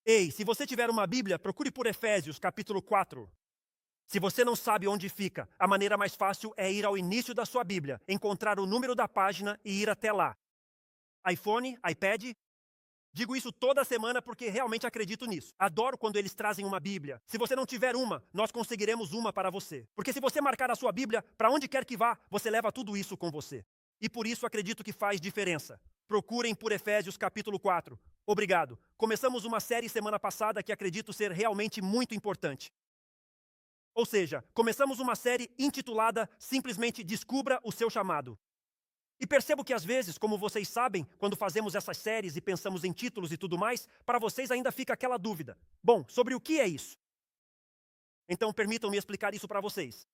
Ei, se você tiver uma Bíblia, procure por Efésios, capítulo 4. Se você não sabe onde fica, a maneira mais fácil é ir ao início da sua Bíblia, encontrar o número da página e ir até lá. iPhone, iPad. Digo isso toda semana porque realmente acredito nisso. Adoro quando eles trazem uma Bíblia. Se você não tiver uma, nós conseguiremos uma para você. Porque se você marcar a sua Bíblia, para onde quer que vá, você leva tudo isso com você. E por isso acredito que faz diferença. Procurem por Efésios capítulo 4. Obrigado. Começamos uma série semana passada que acredito ser realmente muito importante. Ou seja, começamos uma série intitulada simplesmente Descubra o seu chamado. E percebo que às vezes, como vocês sabem, quando fazemos essas séries e pensamos em títulos e tudo mais, para vocês ainda fica aquela dúvida. Bom, sobre o que é isso? Então permitam-me explicar isso para vocês.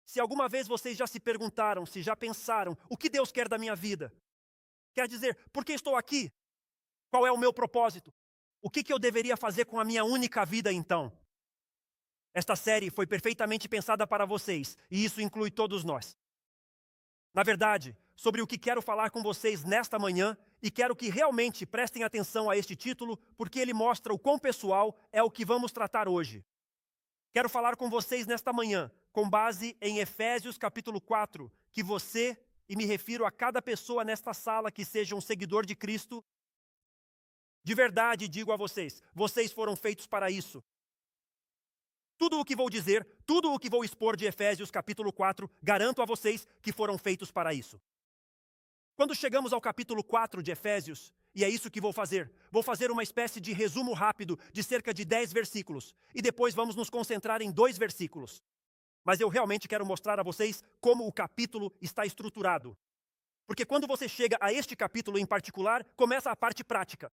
Se alguma vez vocês já se perguntaram, se já pensaram, o que Deus quer da minha vida? Quer dizer, por que estou aqui? Qual é o meu propósito? O que eu deveria fazer com a minha única vida então? Esta série foi perfeitamente pensada para vocês, e isso inclui todos nós. Na verdade, sobre o que quero falar com vocês nesta manhã, e quero que realmente prestem atenção a este título, porque ele mostra o quão pessoal é o que vamos tratar hoje. Quero falar com vocês nesta manhã, com base em Efésios capítulo 4, que você, e me refiro a cada pessoa nesta sala que seja um seguidor de Cristo, de verdade digo a vocês, vocês foram feitos para isso. Tudo o que vou dizer, tudo o que vou expor de Efésios capítulo 4, garanto a vocês que foram feitos para isso. Quando chegamos ao capítulo 4 de Efésios, e é isso que vou fazer uma espécie de resumo rápido de cerca de 10 versículos, e depois vamos nos concentrar em 2 versículos. Mas eu realmente quero mostrar a vocês como o capítulo está estruturado. Porque quando você chega a este capítulo em particular, começa a parte prática.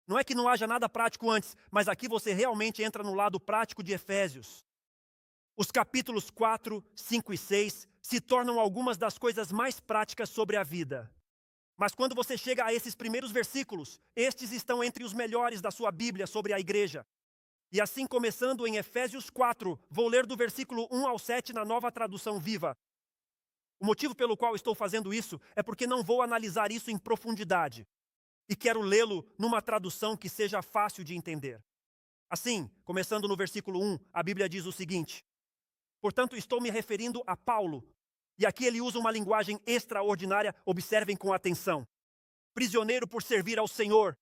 Não é que não haja nada prático antes, mas aqui você realmente entra no lado prático de Efésios. Os capítulos 4, 5 e 6 se tornam algumas das coisas mais práticas sobre a vida. Mas quando você chega a esses primeiros versículos, estes estão entre os melhores da sua Bíblia sobre a igreja. E assim, começando em Efésios 4, vou ler do versículo 1 ao 7 na Nova Tradução Viva. O motivo pelo qual estou fazendo isso é porque não vou analisar isso em profundidade. E quero lê-lo numa tradução que seja fácil de entender. Assim, começando no versículo 1, a Bíblia diz o seguinte: portanto, estou me referindo a Paulo, e aqui ele usa uma linguagem extraordinária, observem com atenção. Prisioneiro por servir ao Senhor.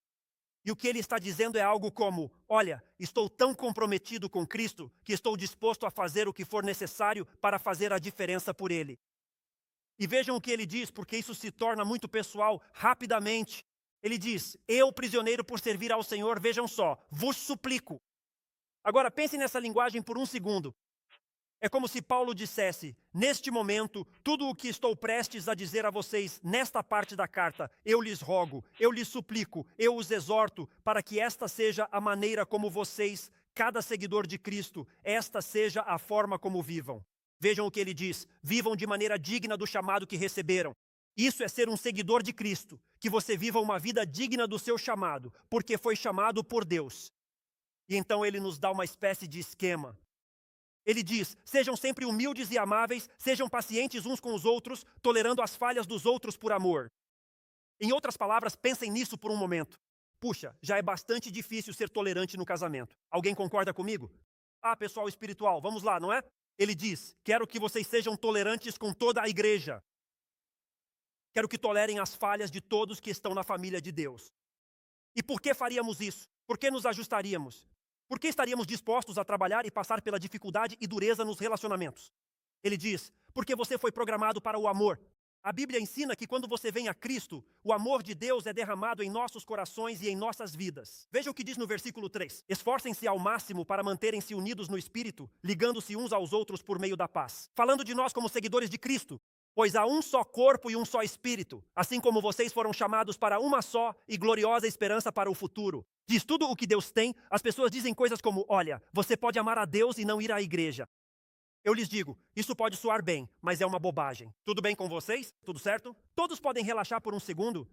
E o que ele está dizendo é algo como: olha, estou tão comprometido com Cristo que estou disposto a fazer o que for necessário para fazer a diferença por Ele. E vejam o que ele diz, porque isso se torna muito pessoal rapidamente. Ele diz: eu, prisioneiro por servir ao Senhor, vejam só, vos suplico. Agora pensem nessa linguagem por um segundo. É como se Paulo dissesse: neste momento, tudo o que estou prestes a dizer a vocês nesta parte da carta, eu lhes rogo, eu lhes suplico, eu os exorto, para que esta seja a maneira como vocês, cada seguidor de Cristo, esta seja a forma como vivam. Vejam o que ele diz: vivam de maneira digna do chamado que receberam. Isso é ser um seguidor de Cristo, que você viva uma vida digna do seu chamado, porque foi chamado por Deus. E então ele nos dá uma espécie de esquema. Ele diz: sejam sempre humildes e amáveis, sejam pacientes uns com os outros, tolerando as falhas dos outros por amor. Em outras palavras, pensem nisso por um momento. Puxa, já é bastante difícil ser tolerante no casamento. Alguém concorda comigo? Ah, pessoal espiritual, vamos lá, não é? Ele diz: quero que vocês sejam tolerantes com toda a igreja. Quero que tolerem as falhas de todos que estão na família de Deus. E por que faríamos isso? Por que nos ajustaríamos? Por que estaríamos dispostos a trabalhar e passar pela dificuldade e dureza nos relacionamentos? Ele diz: porque você foi programado para o amor. A Bíblia ensina que quando você vem a Cristo, o amor de Deus é derramado em nossos corações e em nossas vidas. Veja o que diz no versículo 3. Esforcem-se ao máximo para manterem-se unidos no Espírito, ligando-se uns aos outros por meio da paz. Falando de nós como seguidores de Cristo, pois há um só corpo e um só Espírito, assim como vocês foram chamados para uma só e gloriosa esperança para o futuro. Diz tudo o que Deus tem. As pessoas dizem coisas como: olha, você pode amar a Deus e não ir à igreja. Eu lhes digo, isso pode soar bem, mas é uma bobagem. Tudo bem com vocês? Tudo certo? Todos podem relaxar por um segundo?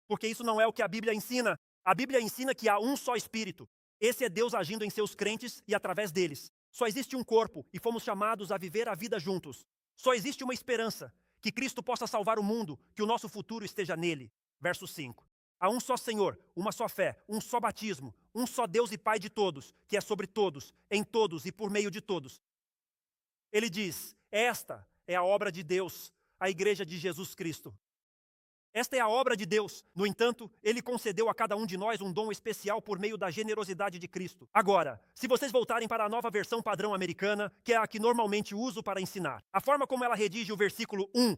Porque isso não é o que a Bíblia ensina. A Bíblia ensina que há um só Espírito. Esse é Deus agindo em seus crentes e através deles. Só existe um corpo e fomos chamados a viver a vida juntos. Só existe uma esperança, que Cristo possa salvar o mundo, que o nosso futuro esteja nele. Verso 5. Há um só Senhor, uma só fé, um só batismo, um só Deus e Pai de todos, que é sobre todos, em todos e por meio de todos. Ele diz: esta é a obra de Deus, a igreja de Jesus Cristo. Esta é a obra de Deus. No entanto, Ele concedeu a cada um de nós um dom especial por meio da generosidade de Cristo. Agora, se vocês voltarem para a nova versão padrão americana, que é a que normalmente uso para ensinar, a forma como ela redige o versículo 1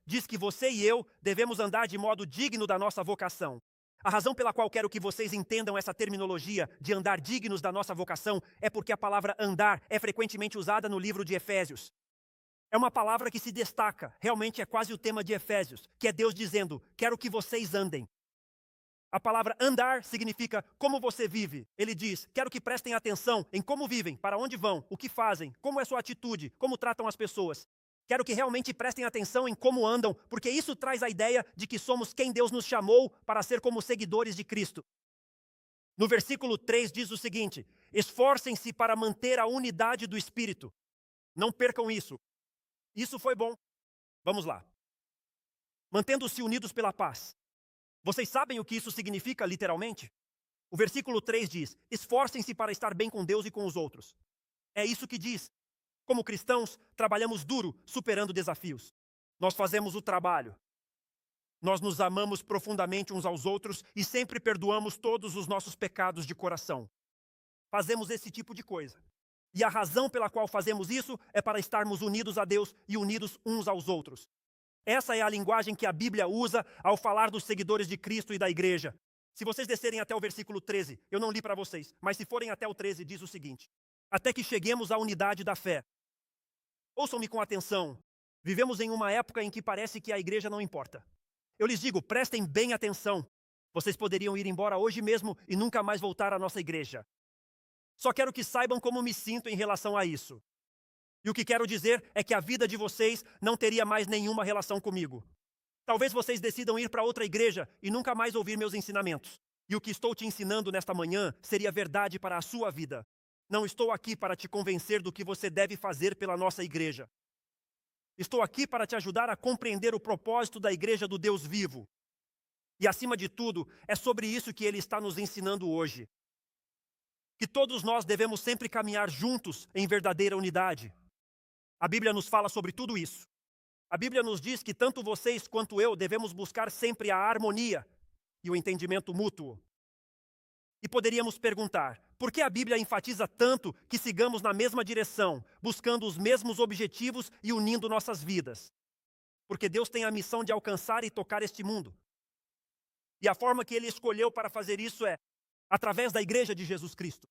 diz que você e eu devemos andar de modo digno da nossa vocação. A razão pela qual quero que vocês entendam essa terminologia de andar dignos da nossa vocação é porque a palavra andar é frequentemente usada no livro de Efésios. É uma palavra que se destaca, realmente é quase o tema de Efésios, que é Deus dizendo: quero que vocês andem. A palavra andar significa como você vive. Ele diz: quero que prestem atenção em como vivem, para onde vão, o que fazem, como é sua atitude, como tratam as pessoas. Quero que realmente prestem atenção em como andam, porque isso traz a ideia de que somos quem Deus nos chamou para ser como seguidores de Cristo. No versículo 3 diz o seguinte: esforcem-se para manter a unidade do Espírito. Não percam isso. Isso foi bom. Vamos lá. Mantendo-se unidos pela paz. Vocês sabem o que isso significa literalmente? O versículo 3 diz: esforcem-se para estar bem com Deus e com os outros. É isso que diz. Como cristãos, trabalhamos duro, superando desafios. Nós fazemos o trabalho. Nós nos amamos profundamente uns aos outros e sempre perdoamos todos os nossos pecados de coração. Fazemos esse tipo de coisa. E a razão pela qual fazemos isso é para estarmos unidos a Deus e unidos uns aos outros. Essa é a linguagem que a Bíblia usa ao falar dos seguidores de Cristo e da igreja. Se vocês descerem até o versículo 13, eu não li para vocês, mas se forem até o 13, diz o seguinte: até que cheguemos à unidade da fé. Ouçam-me com atenção. Vivemos em uma época em que parece que a igreja não importa. Eu lhes digo, prestem bem atenção. Vocês poderiam ir embora hoje mesmo e nunca mais voltar à nossa igreja. Só quero que saibam como me sinto em relação a isso. E o que quero dizer é que a vida de vocês não teria mais nenhuma relação comigo. Talvez vocês decidam ir para outra igreja e nunca mais ouvir meus ensinamentos. E o que estou te ensinando nesta manhã seria verdade para a sua vida. Não estou aqui para te convencer do que você deve fazer pela nossa igreja. Estou aqui para te ajudar a compreender o propósito da igreja do Deus vivo. E acima de tudo, é sobre isso que ele está nos ensinando hoje. Que todos nós devemos sempre caminhar juntos em verdadeira unidade. A Bíblia nos fala sobre tudo isso. A Bíblia nos diz que tanto vocês quanto eu devemos buscar sempre a harmonia e o entendimento mútuo. E poderíamos perguntar, por que a Bíblia enfatiza tanto que sigamos na mesma direção, buscando os mesmos objetivos e unindo nossas vidas? Porque Deus tem a missão de alcançar e tocar este mundo. E a forma que Ele escolheu para fazer isso é através da igreja de Jesus Cristo.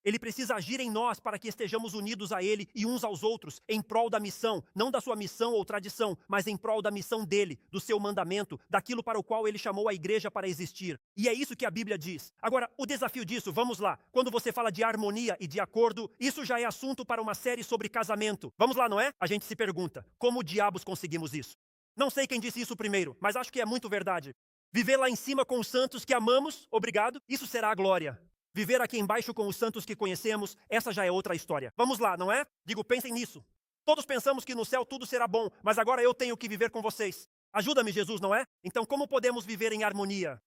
Ele precisa agir em nós para que estejamos unidos a Ele e uns aos outros, em prol da missão, não da sua missão ou tradição, mas em prol da missão dele, do seu mandamento, daquilo para o qual Ele chamou a igreja para existir. E é isso que a Bíblia diz. Agora, o desafio disso, vamos lá. Quando você fala de harmonia e de acordo, isso já é assunto para uma série sobre casamento. Vamos lá, não é? A gente se pergunta, como diabos conseguimos isso? Não sei quem disse isso primeiro, mas acho que é muito verdade. Viver lá em cima com os santos que amamos, obrigado, isso será a glória. Viver aqui embaixo com os santos que conhecemos, essa já é outra história. Vamos lá, não é? Digo, pensem nisso. Todos pensamos que no céu tudo será bom, mas agora eu tenho que viver com vocês. Ajuda-me, Jesus, não é? Então como podemos viver em harmonia?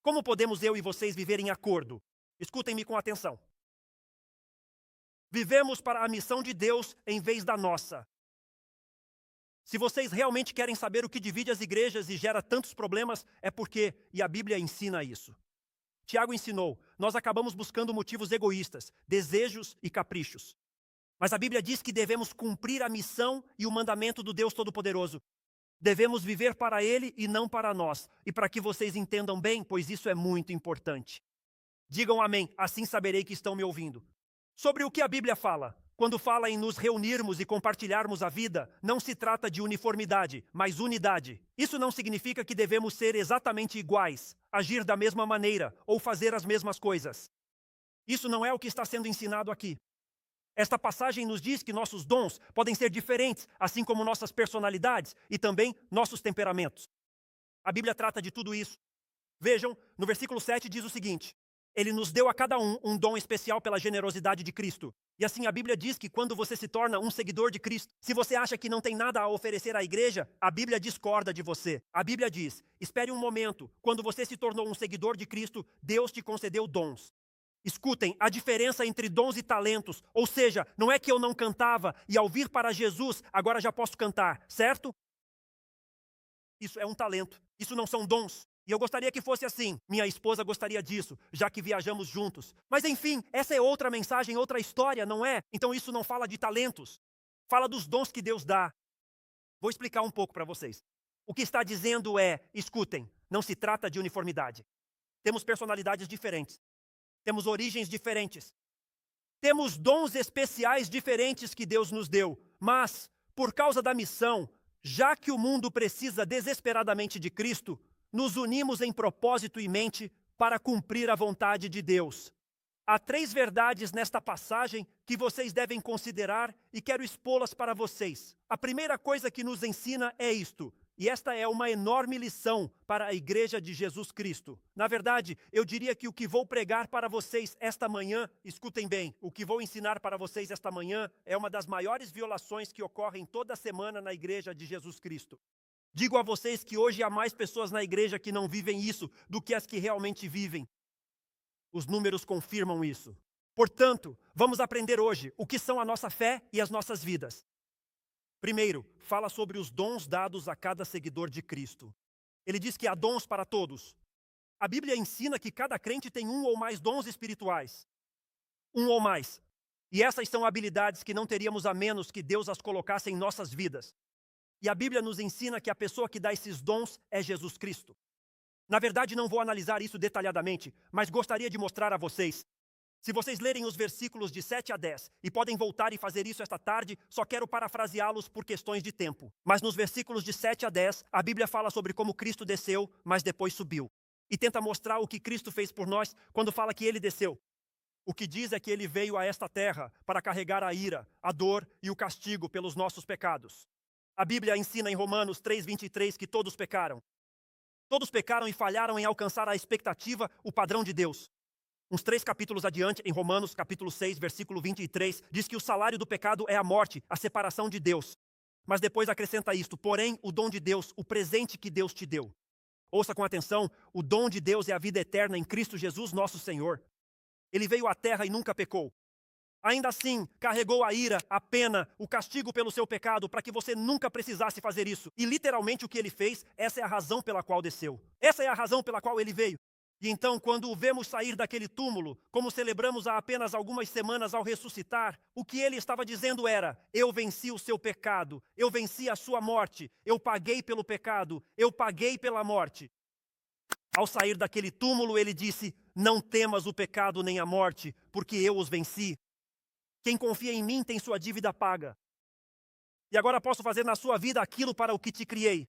Como podemos eu e vocês viver em acordo? Escutem-me com atenção. Vivemos para a missão de Deus em vez da nossa. Se vocês realmente querem saber o que divide as igrejas e gera tantos problemas, é porque, e a Bíblia ensina isso. Tiago ensinou, nós acabamos buscando motivos egoístas, desejos e caprichos. Mas a Bíblia diz que devemos cumprir a missão e o mandamento do Deus Todo-Poderoso. Devemos viver para Ele e não para nós. E para que vocês entendam bem, pois isso é muito importante. Digam amém, assim saberei que estão me ouvindo. Sobre o que a Bíblia fala? Quando fala em nos reunirmos e compartilharmos a vida, não se trata de uniformidade, mas unidade. Isso não significa que devemos ser exatamente iguais, agir da mesma maneira ou fazer as mesmas coisas. Isso não é o que está sendo ensinado aqui. Esta passagem nos diz que nossos dons podem ser diferentes, assim como nossas personalidades e também nossos temperamentos. A Bíblia trata de tudo isso. Vejam, no versículo 7 diz o seguinte: Ele nos deu a cada um dom especial pela generosidade de Cristo. E assim a Bíblia diz que quando você se torna um seguidor de Cristo, se você acha que não tem nada a oferecer à igreja, a Bíblia discorda de você. A Bíblia diz: espere um momento, quando você se tornou um seguidor de Cristo, Deus te concedeu dons. Escutem, a diferença entre dons e talentos, ou seja, não é que eu não cantava e ao vir para Jesus, agora já posso cantar, certo? Isso é um talento, isso não são dons. E eu gostaria que fosse assim. Minha esposa gostaria disso, já que viajamos juntos. Mas enfim, essa é outra mensagem, outra história, não é? Então isso não fala de talentos. Fala dos dons que Deus dá. Vou explicar um pouco para vocês. O que está dizendo é, escutem, não se trata de uniformidade. Temos personalidades diferentes. Temos origens diferentes. Temos dons especiais diferentes que Deus nos deu. Mas, por causa da missão, já que o mundo precisa desesperadamente de Cristo, nos unimos em propósito e mente para cumprir a vontade de Deus. Há 3 verdades nesta passagem que vocês devem considerar e quero expô-las para vocês. A primeira coisa que nos ensina é isto, e esta é uma enorme lição para a Igreja de Jesus Cristo. Na verdade, eu diria que o que vou pregar para vocês esta manhã, escutem bem, o que vou ensinar para vocês esta manhã é uma das maiores violações que ocorrem toda semana na Igreja de Jesus Cristo. Digo a vocês que hoje há mais pessoas na igreja que não vivem isso do que as que realmente vivem. Os números confirmam isso. Portanto, vamos aprender hoje o que são a nossa fé e as nossas vidas. Primeiro, fala sobre os dons dados a cada seguidor de Cristo. Ele diz que há dons para todos. A Bíblia ensina que cada crente tem um ou mais dons espirituais. Um ou mais. E essas são habilidades que não teríamos a menos que Deus as colocasse em nossas vidas. E a Bíblia nos ensina que a pessoa que dá esses dons é Jesus Cristo. Na verdade, não vou analisar isso detalhadamente, mas gostaria de mostrar a vocês. Se vocês lerem os versículos de 7 a 10, e podem voltar e fazer isso esta tarde, só quero parafraseá-los por questões de tempo. Mas nos versículos de 7 a 10, a Bíblia fala sobre como Cristo desceu, mas depois subiu. E tenta mostrar o que Cristo fez por nós quando fala que ele desceu. O que diz é que ele veio a esta terra para carregar a ira, a dor e o castigo pelos nossos pecados. A Bíblia ensina em Romanos 3:23 que todos pecaram. Todos pecaram e falharam em alcançar a expectativa, o padrão de Deus. Uns 3 capítulos adiante, em Romanos capítulo 6, versículo 23, diz que o salário do pecado é a morte, a separação de Deus. Mas depois acrescenta isto, porém, o dom de Deus, o presente que Deus te deu. Ouça com atenção, o dom de Deus é a vida eterna em Cristo Jesus, nosso Senhor. Ele veio à terra e nunca pecou. Ainda assim, carregou a ira, a pena, o castigo pelo seu pecado, para que você nunca precisasse fazer isso. E literalmente o que ele fez, essa é a razão pela qual desceu. Essa é a razão pela qual ele veio. E então, quando o vemos sair daquele túmulo, como celebramos há apenas algumas semanas ao ressuscitar, o que ele estava dizendo era: eu venci o seu pecado, eu venci a sua morte, eu paguei pelo pecado, eu paguei pela morte. Ao sair daquele túmulo, ele disse: não temas o pecado nem a morte, porque eu os venci. Quem confia em mim tem sua dívida paga. E agora posso fazer na sua vida aquilo para o que te criei.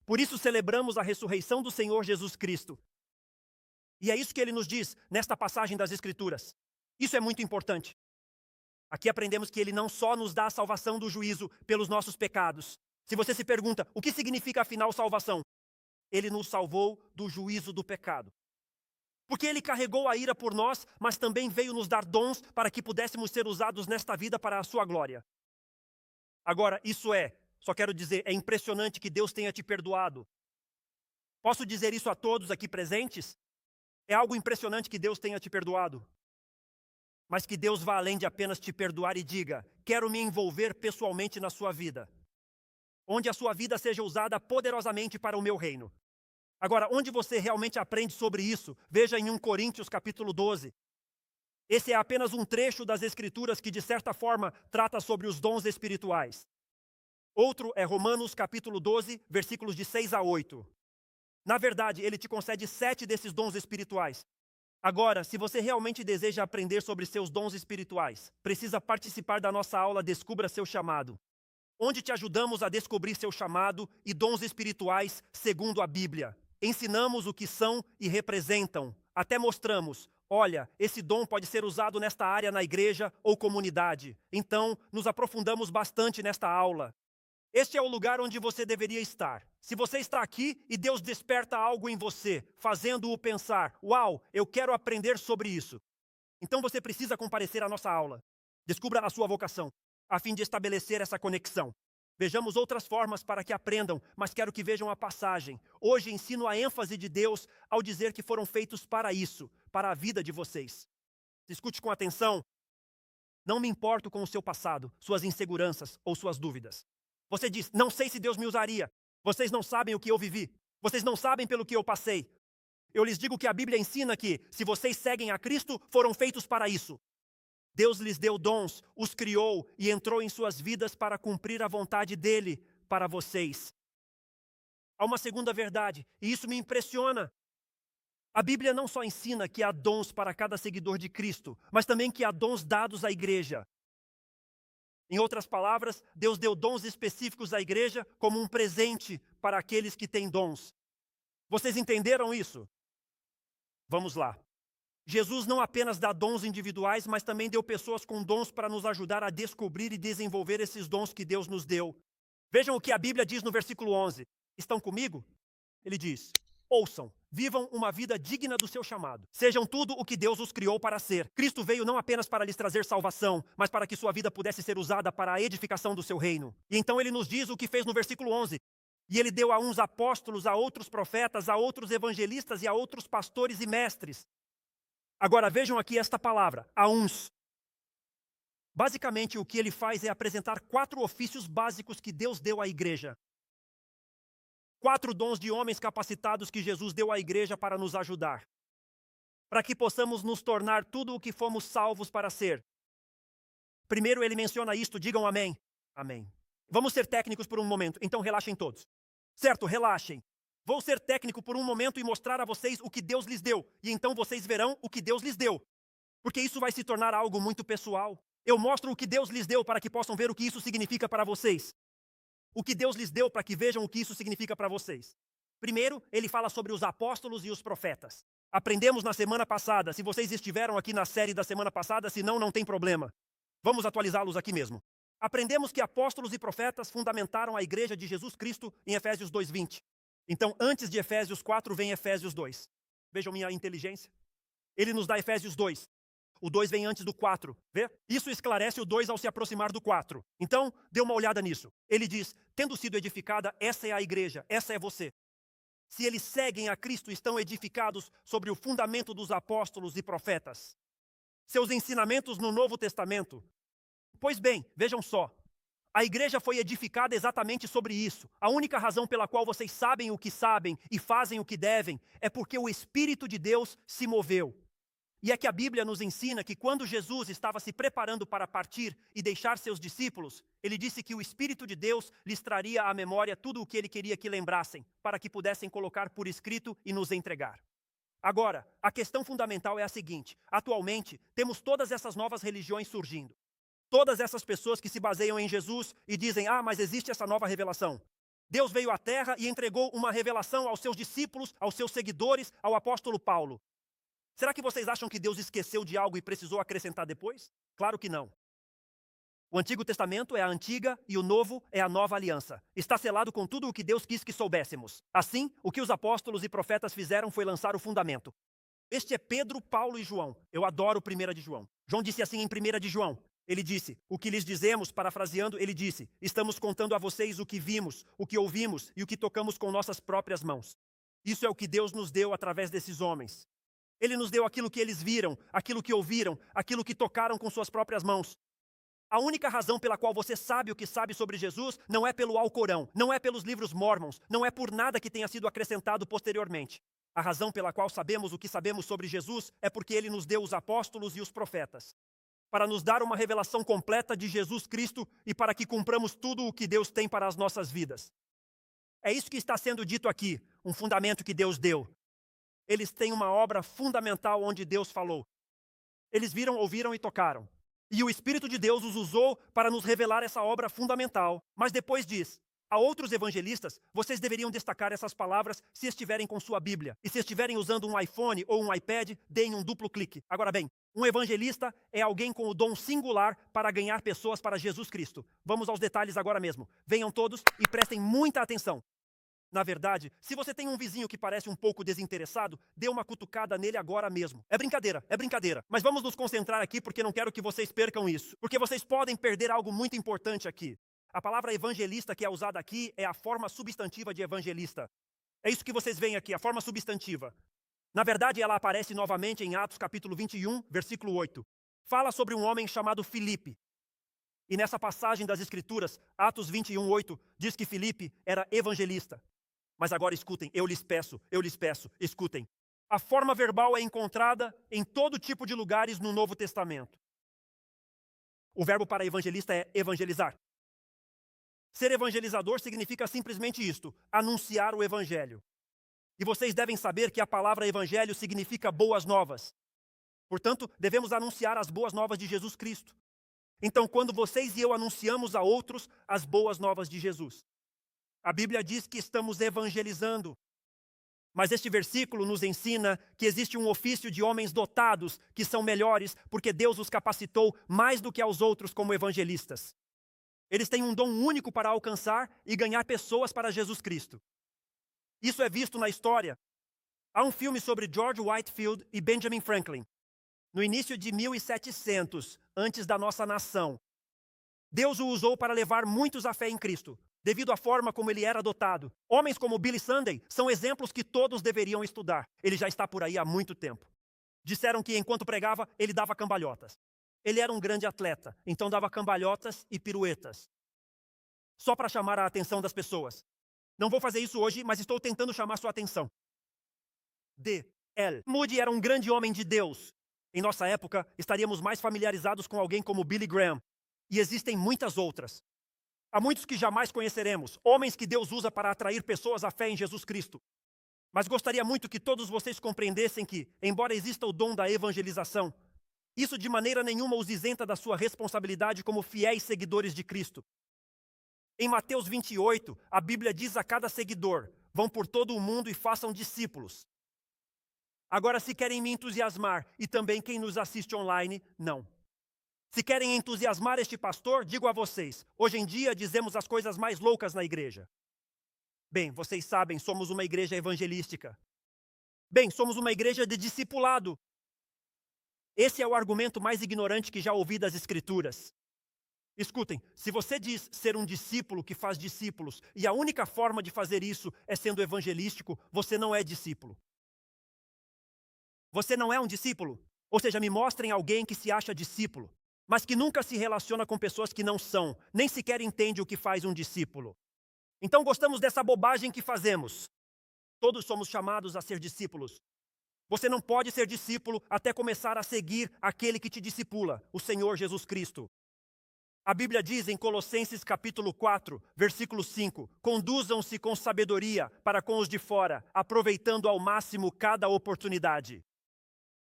Por isso celebramos a ressurreição do Senhor Jesus Cristo. E é isso que ele nos diz nesta passagem das Escrituras. Isso é muito importante. Aqui aprendemos que ele não só nos dá a salvação do juízo pelos nossos pecados. Se você se pergunta, o que significa afinal salvação? Ele nos salvou do juízo do pecado. Porque ele carregou a ira por nós, mas também veio nos dar dons para que pudéssemos ser usados nesta vida para a sua glória. Agora, só quero dizer, é impressionante que Deus tenha te perdoado. Posso dizer isso a todos aqui presentes? É algo impressionante que Deus tenha te perdoado. Mas que Deus vá além de apenas te perdoar e diga: quero me envolver pessoalmente na sua vida. Onde a sua vida seja usada poderosamente para o meu reino. Agora, onde você realmente aprende sobre isso? Veja em 1 Coríntios capítulo 12. Esse é apenas um trecho das Escrituras que, de certa forma, trata sobre os dons espirituais. Outro é Romanos capítulo 12, versículos de 6 a 8. Na verdade, ele te concede 7 desses dons espirituais. Agora, se você realmente deseja aprender sobre seus dons espirituais, precisa participar da nossa aula Descubra Seu Chamado, onde te ajudamos a descobrir seu chamado e dons espirituais segundo a Bíblia. Ensinamos o que são e representam. Até mostramos, olha, esse dom pode ser usado nesta área na igreja ou comunidade. Então, nos aprofundamos bastante nesta aula. Este é o lugar onde você deveria estar. Se você está aqui e Deus desperta algo em você, fazendo-o pensar, uau, eu quero aprender sobre isso. Então você precisa comparecer à nossa aula. Descubra a sua vocação, a fim de estabelecer essa conexão. Vejamos outras formas para que aprendam, mas quero que vejam a passagem. Hoje ensino a ênfase de Deus ao dizer que foram feitos para isso, para a vida de vocês. Escute com atenção. Não me importo com o seu passado, suas inseguranças ou suas dúvidas. Você diz, não sei se Deus me usaria. Vocês não sabem o que eu vivi. Vocês não sabem pelo que eu passei. Eu lhes digo que a Bíblia ensina que, se vocês seguem a Cristo, foram feitos para isso. Deus lhes deu dons, os criou e entrou em suas vidas para cumprir a vontade dele para vocês. Há uma segunda verdade, e isso me impressiona. A Bíblia não só ensina que há dons para cada seguidor de Cristo, mas também que há dons dados à igreja. Em outras palavras, Deus deu dons específicos à igreja como um presente para aqueles que têm dons. Vocês entenderam isso? Vamos lá. Jesus não apenas dá dons individuais, mas também deu pessoas com dons para nos ajudar a descobrir e desenvolver esses dons que Deus nos deu. Vejam o que a Bíblia diz no versículo 11. Estão comigo? Ele diz, ouçam, vivam uma vida digna do seu chamado. Sejam tudo o que Deus os criou para ser. Cristo veio não apenas para lhes trazer salvação, mas para que sua vida pudesse ser usada para a edificação do seu reino. E então ele nos diz o que fez no versículo 11. E ele deu a uns apóstolos, a outros profetas, a outros evangelistas e a outros pastores e mestres. Agora vejam aqui esta palavra, a uns. Basicamente o que ele faz é apresentar 4 ofícios básicos que Deus deu à igreja. 4 dons de homens capacitados que Jesus deu à igreja para nos ajudar. Para que possamos nos tornar tudo o que fomos salvos para ser. Primeiro ele menciona isto, digam amém. Amém. Vamos ser técnicos por um momento, então relaxem todos. Certo, relaxem. Vou ser técnico por um momento e mostrar a vocês o que Deus lhes deu. E então vocês verão o que Deus lhes deu. Porque isso vai se tornar algo muito pessoal. Eu mostro o que Deus lhes deu para que possam ver o que isso significa para vocês. O que Deus lhes deu para que vejam o que isso significa para vocês. Primeiro, ele fala sobre os apóstolos e os profetas. Aprendemos na semana passada. Se vocês estiveram aqui na série da semana passada, se não, não tem problema. Vamos atualizá-los aqui mesmo. Aprendemos que apóstolos e profetas fundamentaram a igreja de Jesus Cristo em Efésios 2:20. Então, antes de Efésios 4, vem Efésios 2. Vejam minha inteligência. Ele nos dá Efésios 2. O 2 vem antes do 4, vê? Isso esclarece o 2 ao se aproximar do 4. Então, dê uma olhada nisso. Ele diz, tendo sido edificada, essa é a igreja, essa é você. Se eles seguem a Cristo, estão edificados sobre o fundamento dos apóstolos e profetas. Seus ensinamentos no Novo Testamento. Pois bem, vejam só. A igreja foi edificada exatamente sobre isso. A única razão pela qual vocês sabem o que sabem e fazem o que devem é porque o Espírito de Deus se moveu. E é que a Bíblia nos ensina que quando Jesus estava se preparando para partir e deixar seus discípulos, ele disse que o Espírito de Deus lhes traria à memória tudo o que ele queria que lembrassem, para que pudessem colocar por escrito e nos entregar. Agora, a questão fundamental é a seguinte: atualmente, temos todas essas novas religiões surgindo. Todas essas pessoas que se baseiam em Jesus e dizem, mas existe essa nova revelação. Deus veio à Terra e entregou uma revelação aos seus discípulos, aos seus seguidores, ao apóstolo Paulo. Será que vocês acham que Deus esqueceu de algo e precisou acrescentar depois? Claro que não. O Antigo Testamento é a antiga e o Novo é a nova aliança. Está selado com tudo o que Deus quis que soubéssemos. Assim, o que os apóstolos e profetas fizeram foi lançar o fundamento. Este é Pedro, Paulo e João. Eu adoro 1 de João. João disse assim em 1 de João. Ele disse, o que lhes dizemos, parafraseando, ele disse, estamos contando a vocês o que vimos, o que ouvimos e o que tocamos com nossas próprias mãos. Isso é o que Deus nos deu através desses homens. Ele nos deu aquilo que eles viram, aquilo que ouviram, aquilo que tocaram com suas próprias mãos. A única razão pela qual você sabe o que sabe sobre Jesus não é pelo Alcorão, não é pelos livros Mórmons, não é por nada que tenha sido acrescentado posteriormente. A razão pela qual sabemos o que sabemos sobre Jesus é porque ele nos deu os apóstolos e os profetas, para nos dar uma revelação completa de Jesus Cristo e para que cumpramos tudo o que Deus tem para as nossas vidas. É isso que está sendo dito aqui, um fundamento que Deus deu. Eles têm uma obra fundamental onde Deus falou. Eles viram, ouviram e tocaram. E o Espírito de Deus os usou para nos revelar essa obra fundamental. Mas depois diz, A outros evangelistas, vocês deveriam destacar essas palavras se estiverem com sua Bíblia. E se estiverem usando um iPhone ou um iPad, deem um duplo clique. Agora bem, um evangelista é alguém com o dom singular para ganhar pessoas para Jesus Cristo. Vamos aos detalhes agora mesmo. Venham todos e prestem muita atenção. Na verdade, se você tem um vizinho que parece um pouco desinteressado, dê uma cutucada nele agora mesmo. É brincadeira. Mas vamos nos concentrar aqui porque não quero que vocês percam isso. Porque vocês podem perder algo muito importante aqui. A palavra evangelista que é usada aqui é a forma substantiva de evangelista. É isso que vocês veem aqui, a forma substantiva. Na verdade, ela aparece novamente em Atos capítulo 21, versículo 8. Fala sobre um homem chamado Filipe. E nessa passagem das Escrituras, Atos 21, 8, diz que Filipe era evangelista. Mas agora escutem, eu lhes peço, escutem. A forma verbal é encontrada em todo tipo de lugares no Novo Testamento. O verbo para evangelista é evangelizar. Ser evangelizador significa simplesmente isto, anunciar o evangelho. E vocês devem saber que a palavra evangelho significa boas novas. Portanto, devemos anunciar as boas novas de Jesus Cristo. Então, quando vocês e eu anunciamos a outros as boas novas de Jesus, a Bíblia diz que estamos evangelizando. Mas este versículo nos ensina que existe um ofício de homens dotados que são melhores porque Deus os capacitou mais do que aos outros como evangelistas. Eles têm um dom único para alcançar e ganhar pessoas para Jesus Cristo. Isso é visto na história. Há um filme sobre George Whitefield e Benjamin Franklin. No início de 1700, antes da nossa nação, Deus o usou para levar muitos à fé em Cristo, devido à forma como ele era dotado. Homens como Billy Sunday são exemplos que todos deveriam estudar. Ele já está por aí há muito tempo. Disseram que enquanto pregava, ele dava cambalhotas. Ele era um grande atleta, então dava cambalhotas e piruetas. Só para chamar a atenção das pessoas. Não vou fazer isso hoje, mas estou tentando chamar sua atenção. D.L. Moody era um grande homem de Deus. Em nossa época, estaríamos mais familiarizados com alguém como Billy Graham. E existem muitas outras. Há muitos que jamais conheceremos, homens que Deus usa para atrair pessoas à fé em Jesus Cristo. Mas gostaria muito que todos vocês compreendessem que, embora exista o dom da evangelização, isso de maneira nenhuma os isenta da sua responsabilidade como fiéis seguidores de Cristo. Em Mateus 28, a Bíblia diz a cada seguidor: vão por todo o mundo e façam discípulos. Agora, se querem me entusiasmar, e também quem nos assiste online, não. Se querem entusiasmar este pastor, digo a vocês, hoje em dia dizemos as coisas mais loucas na igreja. Bem, vocês sabem, somos uma igreja evangelística. Bem, somos uma igreja de discipulado. Esse é o argumento mais ignorante que já ouvi das Escrituras. Escutem, se você diz ser um discípulo que faz discípulos, e a única forma de fazer isso é sendo evangelístico, você não é discípulo. Você não é um discípulo? Ou seja, me mostrem alguém que se acha discípulo, mas que nunca se relaciona com pessoas que não são, nem sequer entende o que faz um discípulo. Então gostamos dessa bobagem que fazemos. Todos somos chamados a ser discípulos. Você não pode ser discípulo até começar a seguir aquele que te discipula, o Senhor Jesus Cristo. A Bíblia diz em Colossenses capítulo 4, versículo 5, conduzam-se com sabedoria para com os de fora, aproveitando ao máximo cada oportunidade.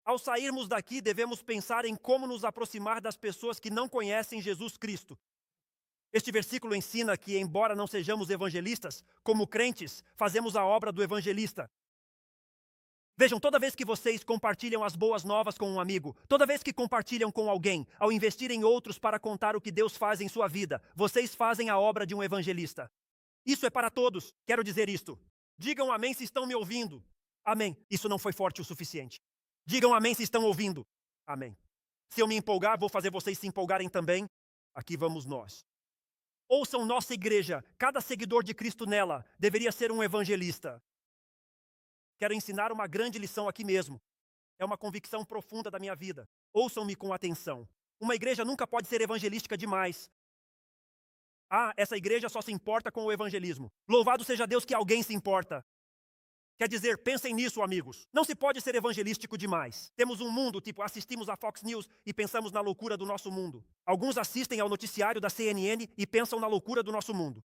Ao sairmos daqui, devemos pensar em como nos aproximar das pessoas que não conhecem Jesus Cristo. Este versículo ensina que, embora não sejamos evangelistas, como crentes, fazemos a obra do evangelista. Vejam, toda vez que vocês compartilham as boas novas com um amigo, toda vez que compartilham com alguém, ao investir em outros para contar o que Deus faz em sua vida, vocês fazem a obra de um evangelista. Isso é para todos. Quero dizer isto. Digam amém se estão me ouvindo. Amém. Isso não foi forte o suficiente. Digam amém se estão ouvindo. Amém. Se eu me empolgar, vou fazer vocês se empolgarem também. Aqui vamos nós. Ouçam nossa igreja. Cada seguidor de Cristo nela deveria ser um evangelista. Quero ensinar uma grande lição aqui mesmo. É uma convicção profunda da minha vida. Ouçam-me com atenção. Uma igreja nunca pode ser evangelística demais. Ah, essa igreja só se importa com o evangelismo. Louvado seja Deus que alguém se importa. Quer dizer, pensem nisso, amigos. Não se pode ser evangelístico demais. Temos um mundo, tipo, assistimos a Fox News e pensamos na loucura do nosso mundo. Alguns assistem ao noticiário da CNN e pensam na loucura do nosso mundo.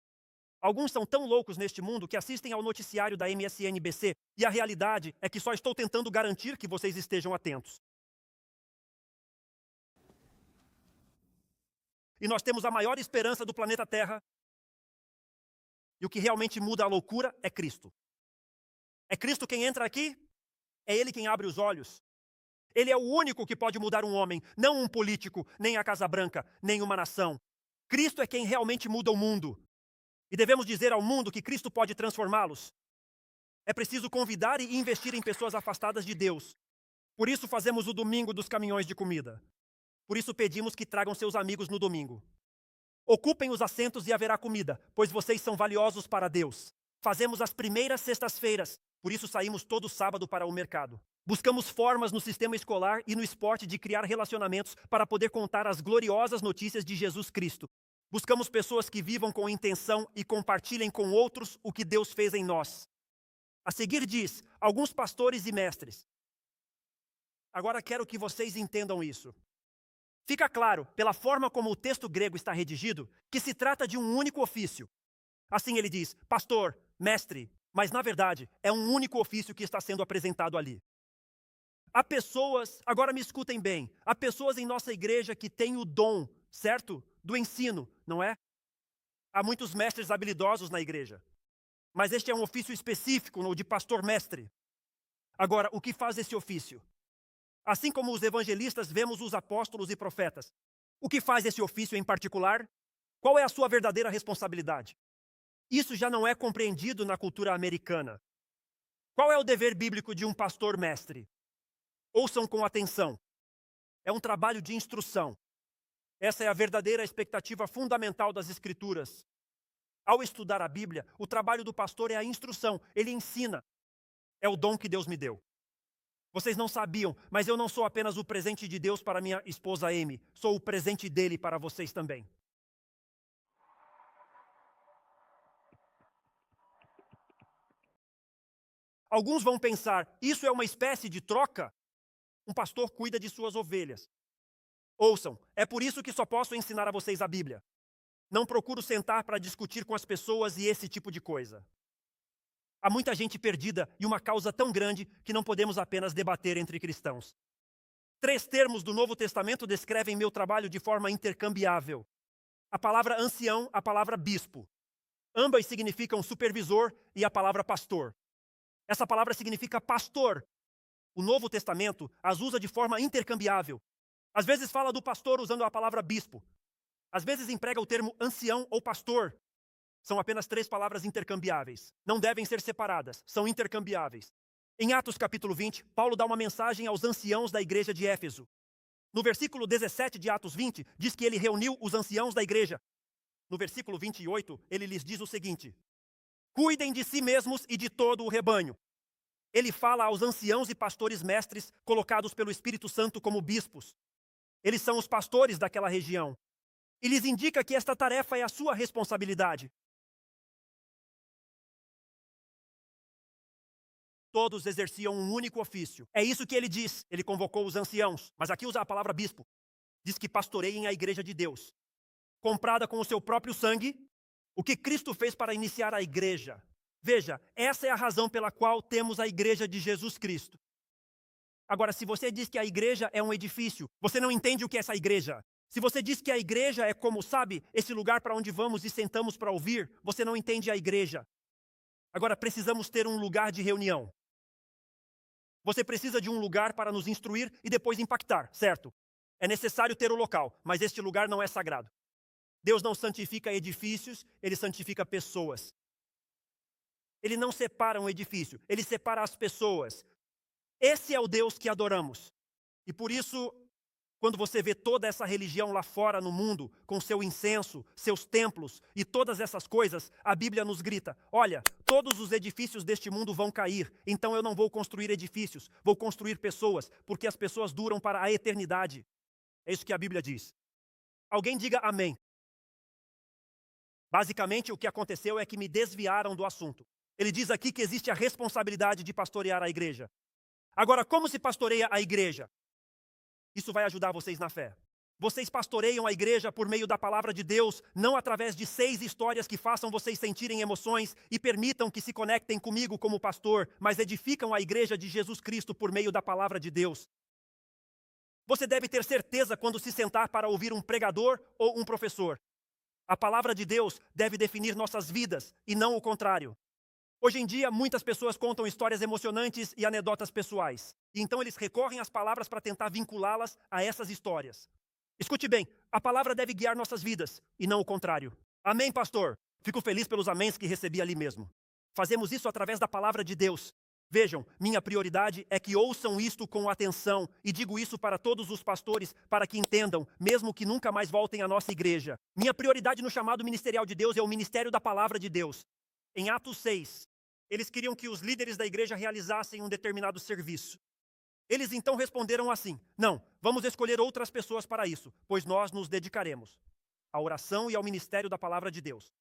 Alguns são tão loucos neste mundo que assistem ao noticiário da MSNBC e a realidade é que só estou tentando garantir que vocês estejam atentos. E nós temos a maior esperança do planeta Terra. E o que realmente muda a loucura é Cristo. É Cristo quem entra aqui, é Ele quem abre os olhos. Ele é o único que pode mudar um homem, não um político, nem a Casa Branca, nem uma nação. Cristo é quem realmente muda o mundo. E devemos dizer ao mundo que Cristo pode transformá-los. É preciso convidar e investir em pessoas afastadas de Deus. Por isso fazemos o domingo dos caminhões de comida. Por isso pedimos que tragam seus amigos no domingo. Ocupem os assentos e haverá comida, pois vocês são valiosos para Deus. Fazemos as primeiras sextas-feiras, por isso saímos todo sábado para o mercado. Buscamos formas no sistema escolar e no esporte de criar relacionamentos para poder contar as gloriosas notícias de Jesus Cristo. Buscamos pessoas que vivam com intenção e compartilhem com outros o que Deus fez em nós. A seguir diz, alguns pastores e mestres. Agora quero que vocês entendam isso. Fica claro, pela forma como o texto grego está redigido, que se trata de um único ofício. Assim ele diz, pastor, mestre, mas na verdade é um único ofício que está sendo apresentado ali. Há pessoas, agora me escutem bem, há pessoas em nossa igreja que têm o dom, certo? Do ensino, não é? Há muitos mestres habilidosos na igreja. Mas este é um ofício específico, o de pastor-mestre. Agora, o que faz esse ofício? Assim como os evangelistas, vemos os apóstolos e profetas. O que faz esse ofício em particular? Qual é a sua verdadeira responsabilidade? Isso já não é compreendido na cultura americana. Qual é o dever bíblico de um pastor-mestre? Ouçam com atenção. É um trabalho de instrução. Essa é a verdadeira expectativa fundamental das Escrituras. Ao estudar a Bíblia, o trabalho do pastor é a instrução. Ele ensina. É o dom que Deus me deu. Vocês não sabiam, mas eu não sou apenas o presente de Deus para minha esposa Amy. Sou o presente dele para vocês também. Alguns vão pensar, isso é uma espécie de troca? Um pastor cuida de suas ovelhas. Ouçam, é por isso que só posso ensinar a vocês a Bíblia. Não procuro sentar para discutir com as pessoas e esse tipo de coisa. Há muita gente perdida e uma causa tão grande que não podemos apenas debater entre cristãos. 3 termos do Novo Testamento descrevem meu trabalho de forma intercambiável. A palavra ancião, a palavra bispo. Ambas significam supervisor e a palavra pastor. Essa palavra significa pastor. O Novo Testamento as usa de forma intercambiável. Às vezes fala do pastor usando a palavra bispo. Às vezes emprega o termo ancião ou pastor. São apenas 3 palavras intercambiáveis. Não devem ser separadas, são intercambiáveis. Em Atos capítulo 20, Paulo dá uma mensagem aos anciãos da igreja de Éfeso. No versículo 17 de Atos 20, diz que ele reuniu os anciãos da igreja. No versículo 28, ele lhes diz o seguinte: cuidem de si mesmos e de todo o rebanho. Ele fala aos anciãos e pastores mestres colocados pelo Espírito Santo como bispos. Eles são os pastores daquela região. E lhes indica que esta tarefa é a sua responsabilidade. Todos exerciam um único ofício. É isso que ele diz. Ele convocou os anciãos, mas aqui usa a palavra bispo. Diz que pastoreiem a igreja de Deus. Comprada com o seu próprio sangue, o que Cristo fez para iniciar a igreja. Veja, essa é a razão pela qual temos a igreja de Jesus Cristo. Agora, se você diz que a igreja é um edifício, você não entende o que é essa igreja. Se você diz que a igreja é como, sabe, esse lugar para onde vamos e sentamos para ouvir, você não entende a igreja. Agora, precisamos ter um lugar de reunião. Você precisa de um lugar para nos instruir e depois impactar, certo? É necessário ter o local, mas este lugar não é sagrado. Deus não santifica edifícios, Ele santifica pessoas. Ele não separa um edifício, Ele separa as pessoas. Esse é o Deus que adoramos. E por isso, quando você vê toda essa religião lá fora no mundo, com seu incenso, seus templos e todas essas coisas, a Bíblia nos grita, olha, todos os edifícios deste mundo vão cair, então eu não vou construir edifícios, vou construir pessoas, porque as pessoas duram para a eternidade. É isso que a Bíblia diz. Alguém diga amém. Basicamente, o que aconteceu é que me desviaram do assunto. Ele diz aqui que existe a responsabilidade de pastorear a igreja. Agora, como se pastoreia a igreja? Isso vai ajudar vocês na fé. Vocês pastoreiam a igreja por meio da palavra de Deus, não através de 6 histórias que façam vocês sentirem emoções e permitam que se conectem comigo como pastor, mas edificam a igreja de Jesus Cristo por meio da palavra de Deus. Você deve ter certeza quando se sentar para ouvir um pregador ou um professor. A palavra de Deus deve definir nossas vidas e não o contrário. Hoje em dia, muitas pessoas contam histórias emocionantes e anedotas pessoais. E então eles recorrem às palavras para tentar vinculá-las a essas histórias. Escute bem, a palavra deve guiar nossas vidas e não o contrário. Amém, pastor? Fico feliz pelos améns que recebi ali mesmo. Fazemos isso através da palavra de Deus. Vejam, minha prioridade é que ouçam isto com atenção, e digo isso para todos os pastores, para que entendam, mesmo que nunca mais voltem à nossa igreja. Minha prioridade no chamado ministerial de Deus é o ministério da palavra de Deus. Em Atos 6, eles queriam que os líderes da igreja realizassem um determinado serviço. Eles então responderam assim: não, vamos escolher outras pessoas para isso, pois nós nos dedicaremos à oração e ao ministério da palavra de Deus.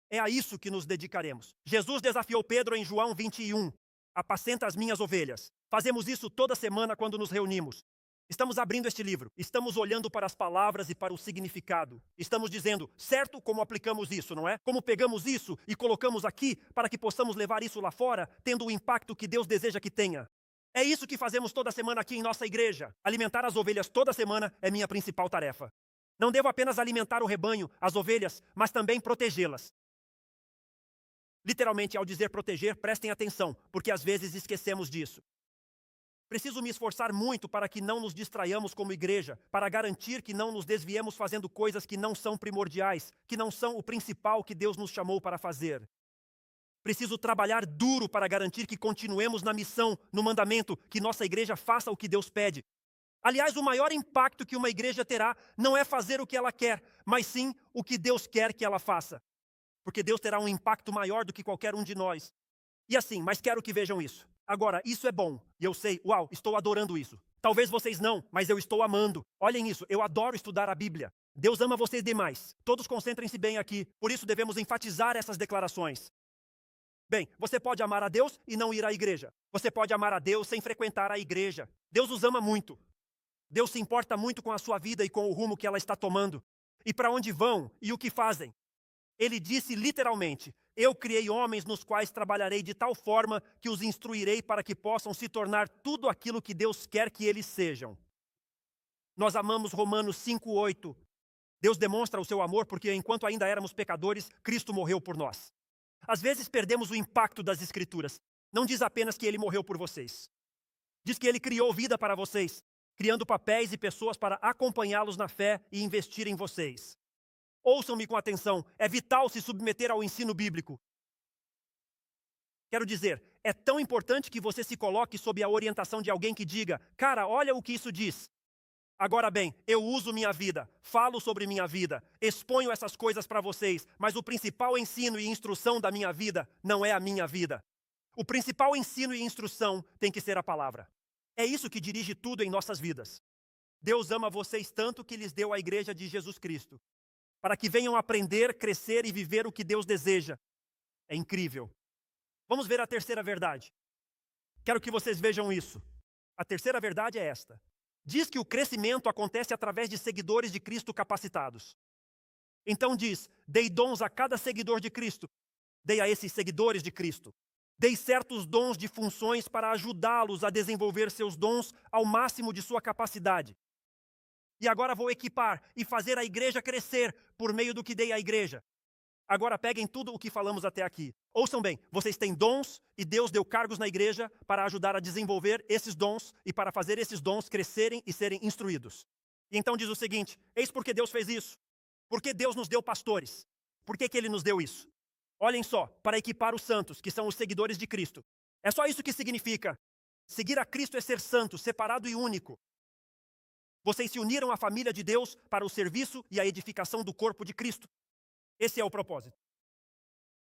É a isso que nos dedicaremos. Jesus desafiou Pedro em João 21. Apacenta as minhas ovelhas. Fazemos isso toda semana quando nos reunimos. Estamos abrindo este livro. Estamos olhando para as palavras e para o significado. Estamos dizendo, certo, como aplicamos isso, não é? Como pegamos isso e colocamos aqui para que possamos levar isso lá fora, tendo o impacto que Deus deseja que tenha. É isso que fazemos toda semana aqui em nossa igreja. Alimentar as ovelhas toda semana é minha principal tarefa. Não devo apenas alimentar o rebanho, as ovelhas, mas também protegê-las. Literalmente, ao dizer proteger, prestem atenção, porque às vezes esquecemos disso. Preciso me esforçar muito para que não nos distraiamos como igreja, para garantir que não nos desviemos fazendo coisas que não são primordiais, que não são o principal que Deus nos chamou para fazer. Preciso trabalhar duro para garantir que continuemos na missão, no mandamento, que nossa igreja faça o que Deus pede. Aliás, o maior impacto que uma igreja terá não é fazer o que ela quer, mas sim o que Deus quer que ela faça. Porque Deus terá um impacto maior do que qualquer um de nós. E assim, mas quero que vejam isso. Agora, isso é bom. E eu sei, uau, estou adorando isso. Talvez vocês não, mas eu estou amando. Olhem isso, eu adoro estudar a Bíblia. Deus ama vocês demais. Todos concentrem-se bem aqui. Por isso devemos enfatizar essas declarações. Bem, você pode amar a Deus e não ir à igreja. Você pode amar a Deus sem frequentar a igreja. Deus os ama muito. Deus se importa muito com a sua vida e com o rumo que ela está tomando. E para onde vão e o que fazem. Ele disse literalmente, eu criei homens nos quais trabalharei de tal forma que os instruirei para que possam se tornar tudo aquilo que Deus quer que eles sejam. Nós amamos Romanos 5:8. Deus demonstra o seu amor porque enquanto ainda éramos pecadores, Cristo morreu por nós. Às vezes perdemos o impacto das Escrituras. Não diz apenas que Ele morreu por vocês. Diz que Ele criou vida para vocês, criando papéis e pessoas para acompanhá-los na fé e investir em vocês. Ouçam-me com atenção, é vital se submeter ao ensino bíblico. Quero dizer, é tão importante que você se coloque sob a orientação de alguém que diga, cara, olha o que isso diz. Agora bem, eu uso minha vida, falo sobre minha vida, exponho essas coisas para vocês, mas o principal ensino e instrução da minha vida não é a minha vida. O principal ensino e instrução tem que ser a palavra. É isso que dirige tudo em nossas vidas. Deus ama vocês tanto que lhes deu a igreja de Jesus Cristo, para que venham aprender, crescer e viver o que Deus deseja. É incrível. Vamos ver a terceira verdade. Quero que vocês vejam isso. A terceira verdade é esta. Diz que o crescimento acontece através de seguidores de Cristo capacitados. Então diz, dei dons a cada seguidor de Cristo. Dei a esses seguidores de Cristo. Dei certos dons de funções para ajudá-los a desenvolver seus dons ao máximo de sua capacidade. E agora vou equipar e fazer a igreja crescer por meio do que dei à igreja. Agora peguem tudo o que falamos até aqui. Ouçam bem, vocês têm dons e Deus deu cargos na igreja para ajudar a desenvolver esses dons e para fazer esses dons crescerem e serem instruídos. E então diz o seguinte, eis porque Deus fez isso. Porque Deus nos deu pastores. Por que Ele nos deu isso? Olhem só, para equipar os santos, que são os seguidores de Cristo. É só isso que significa. Seguir a Cristo é ser santo, separado e único. Vocês se uniram à família de Deus para o serviço e a edificação do corpo de Cristo. Esse é o propósito.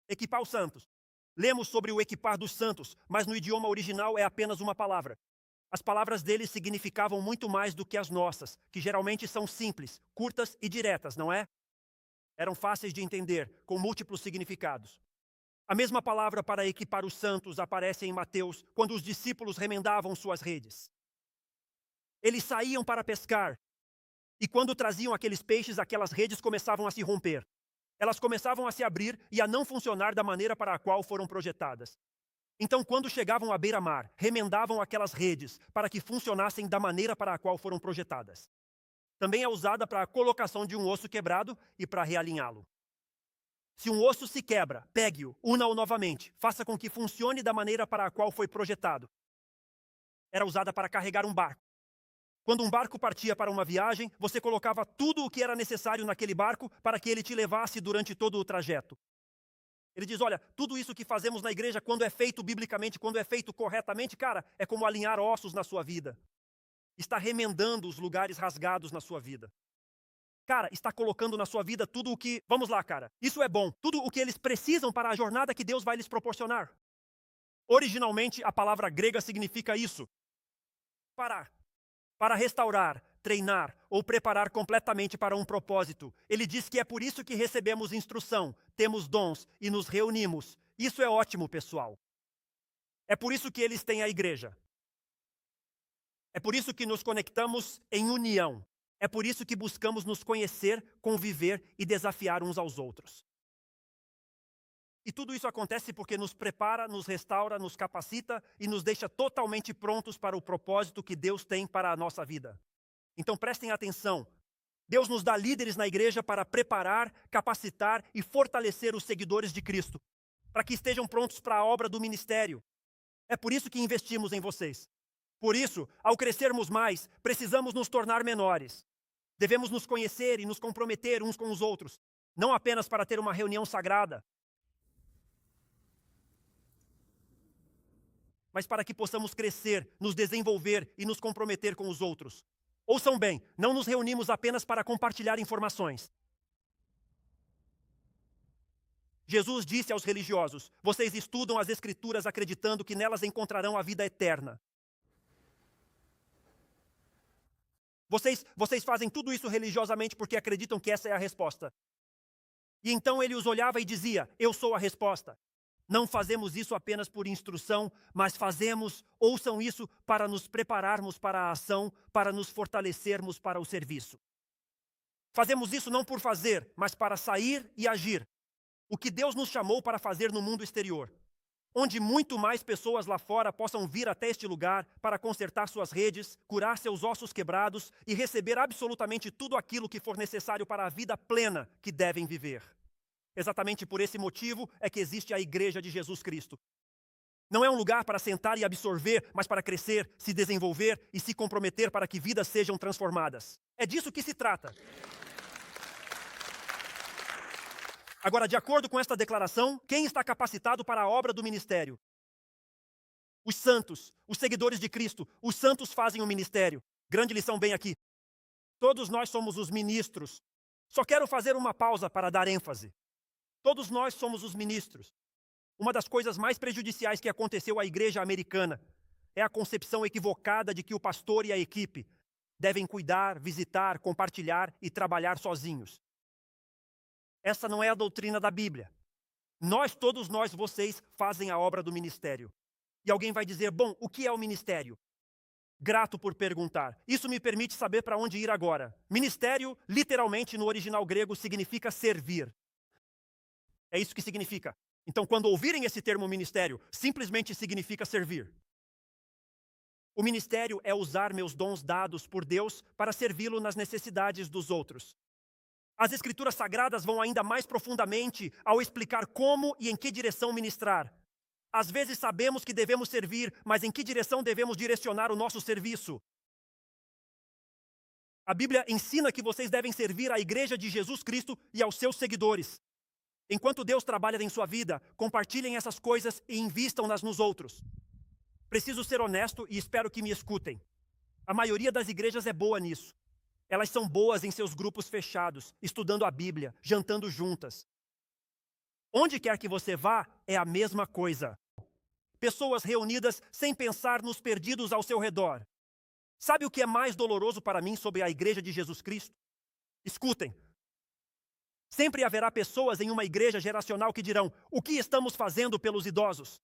Equipar os santos. Lemos sobre o equipar dos santos, mas no idioma original é apenas uma palavra. As palavras deles significavam muito mais do que as nossas, que geralmente são simples, curtas e diretas, não é? Eram fáceis de entender, com múltiplos significados. A mesma palavra para equipar os santos aparece em Mateus, quando os discípulos remendavam suas redes. Eles saíam para pescar, e quando traziam aqueles peixes, aquelas redes começavam a se romper. Elas começavam a se abrir e a não funcionar da maneira para a qual foram projetadas. Então, quando chegavam à beira-mar, remendavam aquelas redes para que funcionassem da maneira para a qual foram projetadas. Também é usada para a colocação de um osso quebrado e para realinhá-lo. Se um osso se quebra, pegue-o, una-o novamente, faça com que funcione da maneira para a qual foi projetado. Era usada para carregar um barco. Quando um barco partia para uma viagem, você colocava tudo o que era necessário naquele barco para que ele te levasse durante todo o trajeto. Ele diz, olha, tudo isso que fazemos na igreja, quando é feito biblicamente, quando é feito corretamente, cara, é como alinhar ossos na sua vida. Está remendando os lugares rasgados na sua vida. Cara, está colocando na sua vida tudo o que... Vamos lá, cara. Isso é bom. Tudo o que eles precisam para a jornada que Deus vai lhes proporcionar. Originalmente, a palavra grega significa isso. Parar. Para restaurar, treinar ou preparar completamente para um propósito. Ele diz que é por isso que recebemos instrução, temos dons e nos reunimos. Isso é ótimo, pessoal. É por isso que eles têm a igreja. É por isso que nos conectamos em união. É por isso que buscamos nos conhecer, conviver e desafiar uns aos outros. E tudo isso acontece porque nos prepara, nos restaura, nos capacita e nos deixa totalmente prontos para o propósito que Deus tem para a nossa vida. Então prestem atenção. Deus nos dá líderes na igreja para preparar, capacitar e fortalecer os seguidores de Cristo, para que estejam prontos para a obra do ministério. É por isso que investimos em vocês. Por isso, ao crescermos mais, precisamos nos tornar menores. Devemos nos conhecer e nos comprometer uns com os outros, não apenas para ter uma reunião sagrada, mas para que possamos crescer, nos desenvolver e nos comprometer com os outros. Ouçam bem, não nos reunimos apenas para compartilhar informações. Jesus disse aos religiosos, vocês estudam as Escrituras acreditando que nelas encontrarão a vida eterna. Vocês fazem tudo isso religiosamente porque acreditam que essa é a resposta. E então ele os olhava e dizia, eu sou a resposta. Não fazemos isso apenas por instrução, mas fazemos, ouçam isso, para nos prepararmos para a ação, para nos fortalecermos para o serviço. Fazemos isso não por fazer, mas para sair e agir. O que Deus nos chamou para fazer no mundo exterior. Onde muito mais pessoas lá fora possam vir até este lugar para consertar suas redes, curar seus ossos quebrados e receber absolutamente tudo aquilo que for necessário para a vida plena que devem viver. Exatamente por esse motivo é que existe a Igreja de Jesus Cristo. Não é um lugar para sentar e absorver, mas para crescer, se desenvolver e se comprometer para que vidas sejam transformadas. É disso que se trata. Agora, de acordo com esta declaração, quem está capacitado para a obra do ministério? Os santos, os seguidores de Cristo. Os santos fazem o ministério. Grande lição bem aqui. Todos nós somos os ministros. Só quero fazer uma pausa para dar ênfase. Todos nós somos os ministros. Uma das coisas mais prejudiciais que aconteceu à igreja americana é a concepção equivocada de que o pastor e a equipe devem cuidar, visitar, compartilhar e trabalhar sozinhos. Essa não é a doutrina da Bíblia. Todos nós, vocês, fazem a obra do ministério. E alguém vai dizer, bom, o que é o ministério? Grato por perguntar. Isso me permite saber para onde ir agora. Ministério, literalmente, no original grego, significa servir. É isso que significa. Então, quando ouvirem esse termo ministério, simplesmente significa servir. O ministério é usar meus dons dados por Deus para servi-lo nas necessidades dos outros. As Escrituras Sagradas vão ainda mais profundamente ao explicar como e em que direção ministrar. Às vezes sabemos que devemos servir, mas em que direção devemos direcionar o nosso serviço? A Bíblia ensina que vocês devem servir à Igreja de Jesus Cristo e aos seus seguidores. Enquanto Deus trabalha em sua vida, compartilhem essas coisas e invistam-nas nos outros. Preciso ser honesto e espero que me escutem. A maioria das igrejas é boa nisso. Elas são boas em seus grupos fechados, estudando a Bíblia, jantando juntas. Onde quer que você vá, é a mesma coisa. Pessoas reunidas sem pensar nos perdidos ao seu redor. Sabe o que é mais doloroso para mim sobre a Igreja de Jesus Cristo? Escutem. Sempre haverá pessoas em uma igreja geracional que dirão, o que estamos fazendo pelos idosos?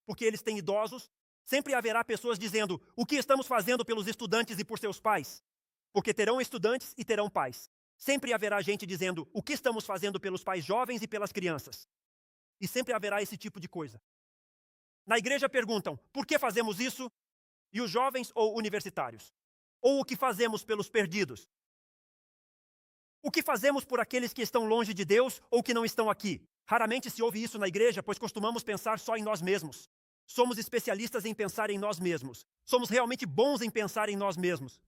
Porque eles têm idosos. Sempre haverá pessoas dizendo, o que estamos fazendo pelos estudantes e por seus pais? Porque terão estudantes e terão pais. Sempre haverá gente dizendo, o que estamos fazendo pelos pais jovens e pelas crianças? E sempre haverá esse tipo de coisa. Na igreja perguntam, por que fazemos isso? E os jovens ou universitários? Ou o que fazemos pelos perdidos? O que fazemos por aqueles que estão longe de Deus ou que não estão aqui? Raramente se ouve isso na igreja, pois costumamos pensar só em nós mesmos. Somos especialistas em pensar em nós mesmos. Somos realmente bons em pensar em nós mesmos.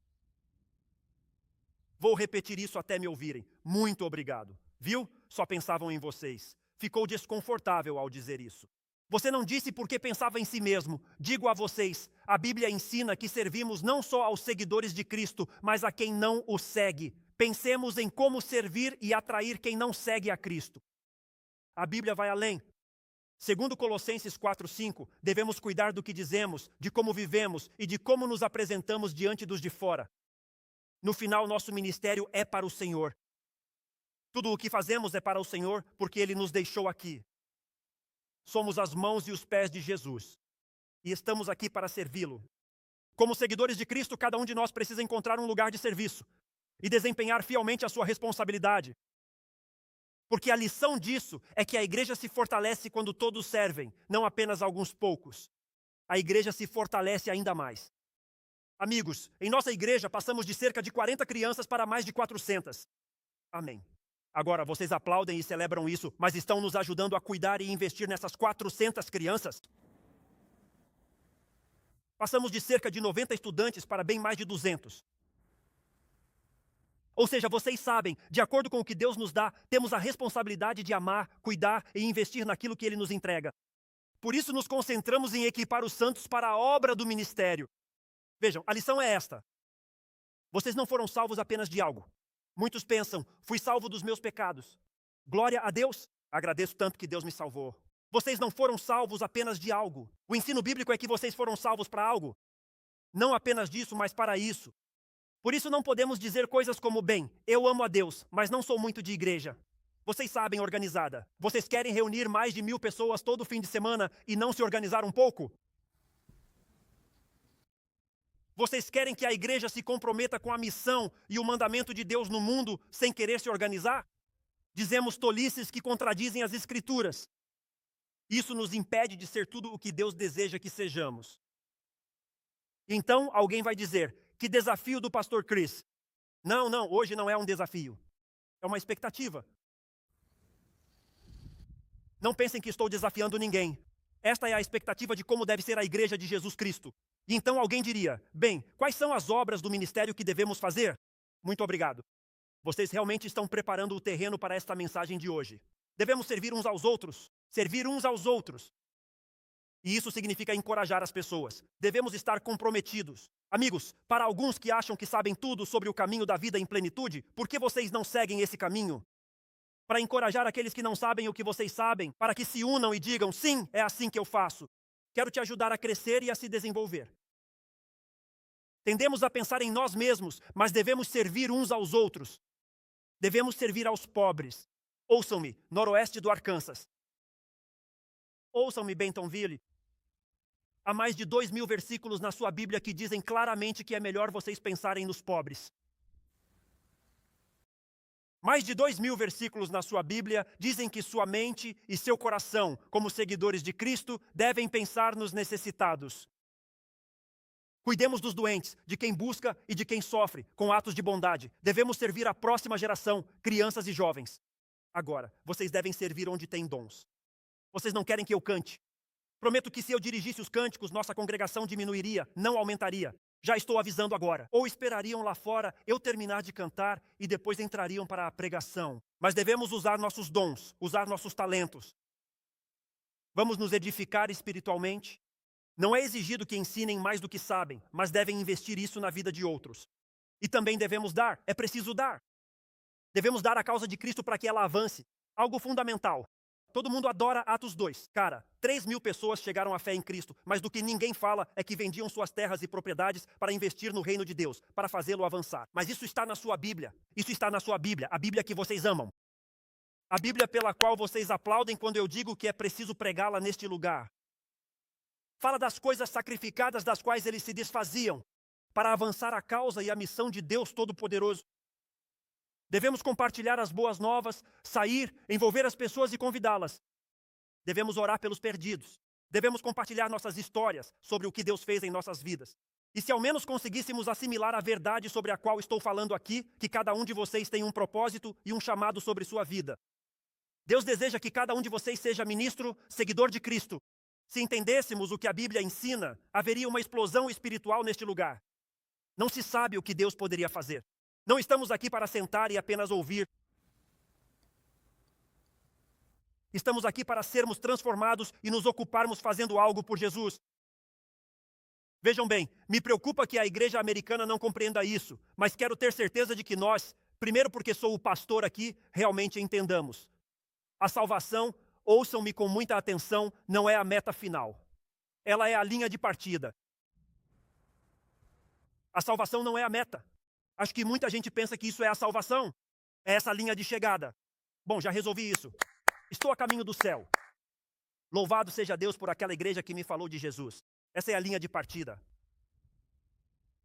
Vou repetir isso até me ouvirem. Muito obrigado. Viu? Só pensavam em vocês. Ficou desconfortável ao dizer isso. Você não disse porque pensava em si mesmo. Digo a vocês, a Bíblia ensina que servimos não só aos seguidores de Cristo, mas a quem não o segue. Pensemos em como servir e atrair quem não segue a Cristo. A Bíblia vai além. Segundo Colossenses 4:5, devemos cuidar do que dizemos, de como vivemos e de como nos apresentamos diante dos de fora. No final, nosso ministério é para o Senhor. Tudo o que fazemos é para o Senhor, porque Ele nos deixou aqui. Somos as mãos e os pés de Jesus. E estamos aqui para servi-lo. Como seguidores de Cristo, cada um de nós precisa encontrar um lugar de serviço e desempenhar fielmente a sua responsabilidade. Porque a lição disso é que a igreja se fortalece quando todos servem, não apenas alguns poucos. A igreja se fortalece ainda mais. Amigos, em nossa igreja passamos de cerca de 40 crianças para mais de 400. Amém. Agora, vocês aplaudem e celebram isso, mas estão nos ajudando a cuidar e investir nessas 400 crianças? Passamos de cerca de 90 estudantes para bem mais de 200. Ou seja, vocês sabem, de acordo com o que Deus nos dá, temos a responsabilidade de amar, cuidar e investir naquilo que Ele nos entrega. Por isso nos concentramos em equipar os santos para a obra do ministério. Vejam, a lição é esta. Vocês não foram salvos apenas de algo. Muitos pensam, fui salvo dos meus pecados. Glória a Deus, agradeço tanto que Deus me salvou. Vocês não foram salvos apenas de algo. O ensino bíblico é que vocês foram salvos para algo. Não apenas disso, mas para isso. Por isso não podemos dizer coisas como, bem, eu amo a Deus, mas não sou muito de igreja. Vocês sabem, organizada. Vocês querem reunir mais de 1000 pessoas todo fim de semana e não se organizar um pouco? Vocês querem que a igreja se comprometa com a missão e o mandamento de Deus no mundo sem querer se organizar? Dizemos tolices que contradizem as Escrituras. Isso nos impede de ser tudo o que Deus deseja que sejamos. Então, alguém vai dizer, que desafio do pastor Chris. Não, hoje não é um desafio. É uma expectativa. Não pensem que estou desafiando ninguém. Esta é a expectativa de como deve ser a igreja de Jesus Cristo. E então alguém diria, bem, quais são as obras do ministério que devemos fazer? Muito obrigado. Vocês realmente estão preparando o terreno para esta mensagem de hoje. Devemos servir uns aos outros. Servir uns aos outros. E isso significa encorajar as pessoas. Devemos estar comprometidos. Amigos, para alguns que acham que sabem tudo sobre o caminho da vida em plenitude, por que vocês não seguem esse caminho? Para encorajar aqueles que não sabem o que vocês sabem, para que se unam e digam, sim, é assim que eu faço. Quero te ajudar a crescer e a se desenvolver. Tendemos a pensar em nós mesmos, mas devemos servir uns aos outros. Devemos servir aos pobres. Ouçam-me, noroeste do Arkansas. Ouçam-me, Bentonville. Há mais de 2000 versículos na sua Bíblia que dizem claramente que é melhor vocês pensarem nos pobres. Mais de 2000 versículos na sua Bíblia dizem que sua mente e seu coração, como seguidores de Cristo, devem pensar nos necessitados. Cuidemos dos doentes, de quem busca e de quem sofre, com atos de bondade. Devemos servir a próxima geração, crianças e jovens. Agora, vocês devem servir onde tem dons. Vocês não querem que eu cante? Prometo que se eu dirigisse os cânticos, nossa congregação diminuiria, não aumentaria. Já estou avisando agora. Ou esperariam lá fora eu terminar de cantar e depois entrariam para a pregação. Mas devemos usar nossos dons, usar nossos talentos. Vamos nos edificar espiritualmente. Não é exigido que ensinem mais do que sabem, mas devem investir isso na vida de outros. E também devemos dar, é preciso dar. Devemos dar a causa de Cristo para que ela avance. Algo fundamental. Todo mundo adora Atos 2. Cara, 3.000 pessoas chegaram à fé em Cristo, mas do que ninguém fala é que vendiam suas terras e propriedades para investir no reino de Deus, para fazê-lo avançar. Mas isso está na sua Bíblia. Isso está na sua Bíblia, a Bíblia que vocês amam. A Bíblia pela qual vocês aplaudem quando eu digo que é preciso pregá-la neste lugar. Fala das coisas sacrificadas das quais eles se desfaziam, para avançar a causa e a missão de Deus Todo-Poderoso. Devemos compartilhar as boas novas, sair, envolver as pessoas e convidá-las. Devemos orar pelos perdidos. Devemos compartilhar nossas histórias sobre o que Deus fez em nossas vidas. E se ao menos conseguíssemos assimilar a verdade sobre a qual estou falando aqui, que cada um de vocês tem um propósito e um chamado sobre sua vida. Deus deseja que cada um de vocês seja ministro, seguidor de Cristo. Se entendêssemos o que a Bíblia ensina, haveria uma explosão espiritual neste lugar. Não se sabe o que Deus poderia fazer. Não estamos aqui para sentar e apenas ouvir. Estamos aqui para sermos transformados e nos ocuparmos fazendo algo por Jesus. Vejam bem, me preocupa que a igreja americana não compreenda isso, mas quero ter certeza de que nós, primeiro porque sou o pastor aqui, realmente entendamos. A salvação, ouçam-me com muita atenção, não é a meta final. Ela é a linha de partida. A salvação não é a meta. Acho que muita gente pensa que isso é a salvação. É essa linha de chegada. Bom, já resolvi isso. Estou a caminho do céu. Louvado seja Deus por aquela igreja que me falou de Jesus. Essa é a linha de partida.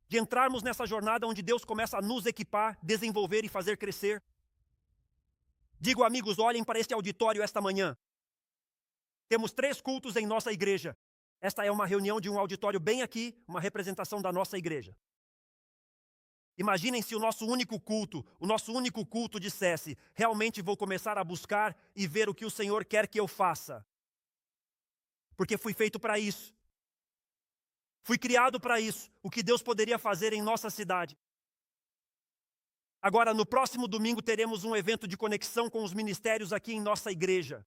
De entrarmos nessa jornada onde Deus começa a nos equipar, desenvolver e fazer crescer. Digo, amigos, olhem para este auditório esta manhã. Temos 3 cultos em nossa igreja. Esta é uma reunião de um auditório bem aqui, uma representação da nossa igreja. Imaginem se o nosso único culto dissesse, realmente vou começar a buscar e ver o que o Senhor quer que eu faça. Porque fui feito para isso. Fui criado para isso, o que Deus poderia fazer em nossa cidade. Agora, no próximo domingo, teremos um evento de conexão com os ministérios aqui em nossa igreja.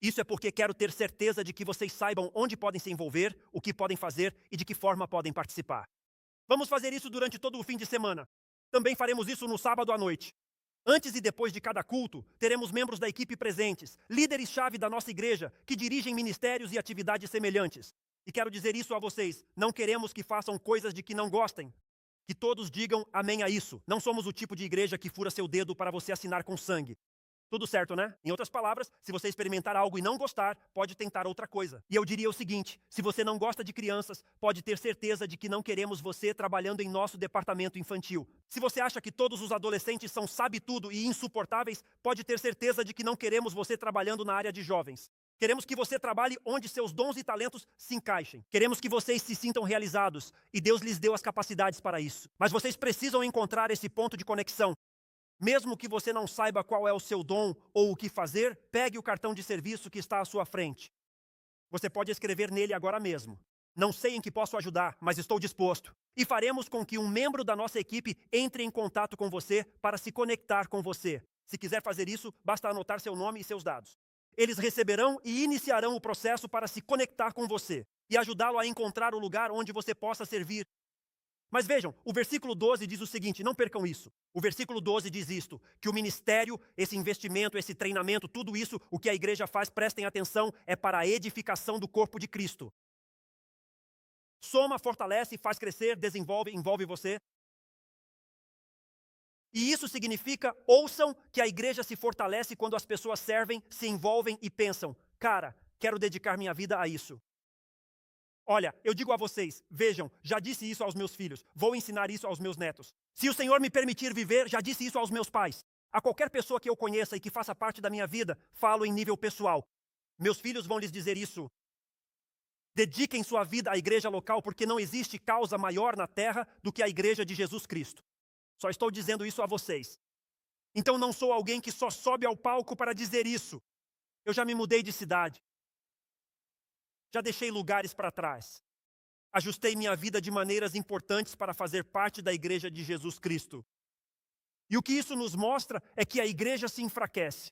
Isso é porque quero ter certeza de que vocês saibam onde podem se envolver, o que podem fazer e de que forma podem participar. Vamos fazer isso durante todo o fim de semana. Também faremos isso no sábado à noite. Antes e depois de cada culto, teremos membros da equipe presentes, líderes-chave da nossa igreja, que dirigem ministérios e atividades semelhantes. E quero dizer isso a vocês, não queremos que façam coisas de que não gostem. Que todos digam amém a isso. Não somos o tipo de igreja que fura seu dedo para você assinar com sangue. Tudo certo, né? Em outras palavras, se você experimentar algo e não gostar, pode tentar outra coisa. E eu diria o seguinte, se você não gosta de crianças, pode ter certeza de que não queremos você trabalhando em nosso departamento infantil. Se você acha que todos os adolescentes são sabe-tudo e insuportáveis, pode ter certeza de que não queremos você trabalhando na área de jovens. Queremos que você trabalhe onde seus dons e talentos se encaixem. Queremos que vocês se sintam realizados, e Deus lhes deu as capacidades para isso. Mas vocês precisam encontrar esse ponto de conexão. Mesmo que você não saiba qual é o seu dom ou o que fazer, pegue o cartão de serviço que está à sua frente. Você pode escrever nele agora mesmo. Não sei em que posso ajudar, mas estou disposto. E faremos com que um membro da nossa equipe entre em contato com você para se conectar com você. Se quiser fazer isso, basta anotar seu nome e seus dados. Eles receberão e iniciarão o processo para se conectar com você e ajudá-lo a encontrar o lugar onde você possa servir. Mas vejam, o versículo 12 diz o seguinte, não percam isso. O versículo 12 diz isto, que o ministério, esse investimento, esse treinamento, tudo isso, o que a igreja faz, prestem atenção, é para a edificação do corpo de Cristo. Soma, fortalece, faz crescer, desenvolve, envolve você. E isso significa, ouçam, que a igreja se fortalece quando as pessoas servem, se envolvem e pensam, cara, quero dedicar minha vida a isso. Olha, eu digo a vocês, vejam, já disse isso aos meus filhos, vou ensinar isso aos meus netos. Se o Senhor me permitir viver, já disse isso aos meus pais. A qualquer pessoa que eu conheça e que faça parte da minha vida, falo em nível pessoal. Meus filhos vão lhes dizer isso. Dediquem sua vida à igreja local, porque não existe causa maior na terra do que a igreja de Jesus Cristo. Só estou dizendo isso a vocês. Então não sou alguém que só sobe ao palco para dizer isso. Eu já me mudei de cidade. Já deixei lugares para trás. Ajustei minha vida de maneiras importantes para fazer parte da igreja de Jesus Cristo. E o que isso nos mostra é que a igreja se enfraquece.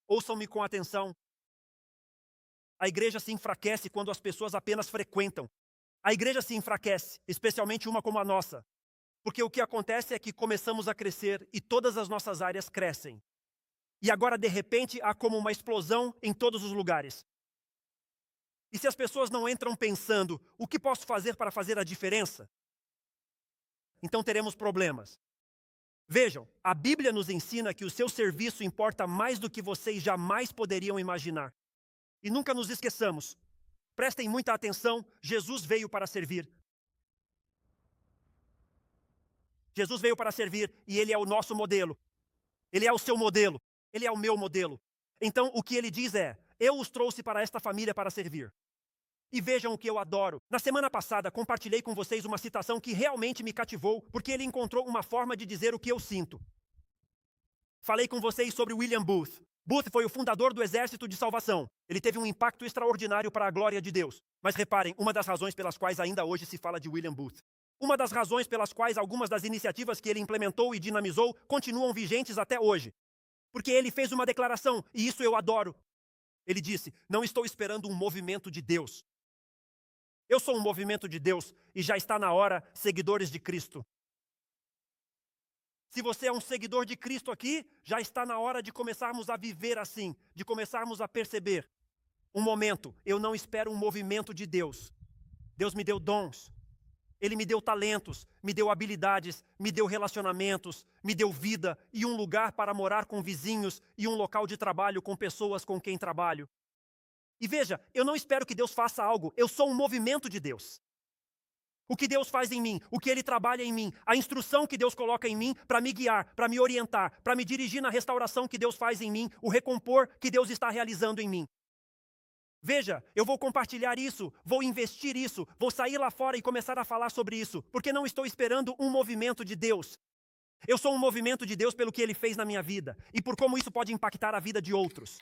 Ouçam-me com atenção. A igreja se enfraquece quando as pessoas apenas frequentam. A igreja se enfraquece, especialmente uma como a nossa. Porque o que acontece é que começamos a crescer e todas as nossas áreas crescem. E agora, de repente, há como uma explosão em todos os lugares. E se as pessoas não entram pensando, o que posso fazer para fazer a diferença? Então teremos problemas. Vejam, a Bíblia nos ensina que o seu serviço importa mais do que vocês jamais poderiam imaginar. E nunca nos esqueçamos. Prestem muita atenção, Jesus veio para servir. Jesus veio para servir e Ele é o nosso modelo. Ele é o seu modelo. Ele é o meu modelo. Então, o que Ele diz é, eu os trouxe para esta família para servir. E vejam o que eu adoro. Na semana passada, compartilhei com vocês uma citação que realmente me cativou, porque ele encontrou uma forma de dizer o que eu sinto. Falei com vocês sobre William Booth. Booth foi o fundador do Exército de Salvação. Ele teve um impacto extraordinário para a glória de Deus. Mas reparem, uma das razões pelas quais ainda hoje se fala de William Booth. Uma das razões pelas quais algumas das iniciativas que ele implementou e dinamizou continuam vigentes até hoje. Porque ele fez uma declaração, e isso eu adoro. Ele disse: não estou esperando um movimento de Deus. Eu sou um movimento de Deus e já está na hora, seguidores de Cristo. Se você é um seguidor de Cristo aqui, já está na hora de começarmos a viver assim, de começarmos a perceber. Um momento, eu não espero um movimento de Deus. Deus me deu dons. Ele me deu talentos, me deu habilidades, me deu relacionamentos, me deu vida e um lugar para morar com vizinhos e um local de trabalho com pessoas com quem trabalho. E veja, eu não espero que Deus faça algo, eu sou um movimento de Deus. O que Deus faz em mim, o que Ele trabalha em mim, a instrução que Deus coloca em mim para me guiar, para me orientar, para me dirigir na restauração que Deus faz em mim, o recompor que Deus está realizando em mim. Veja, eu vou compartilhar isso, vou investir isso, vou sair lá fora e começar a falar sobre isso, porque não estou esperando um movimento de Deus. Eu sou um movimento de Deus pelo que Ele fez na minha vida e por como isso pode impactar a vida de outros.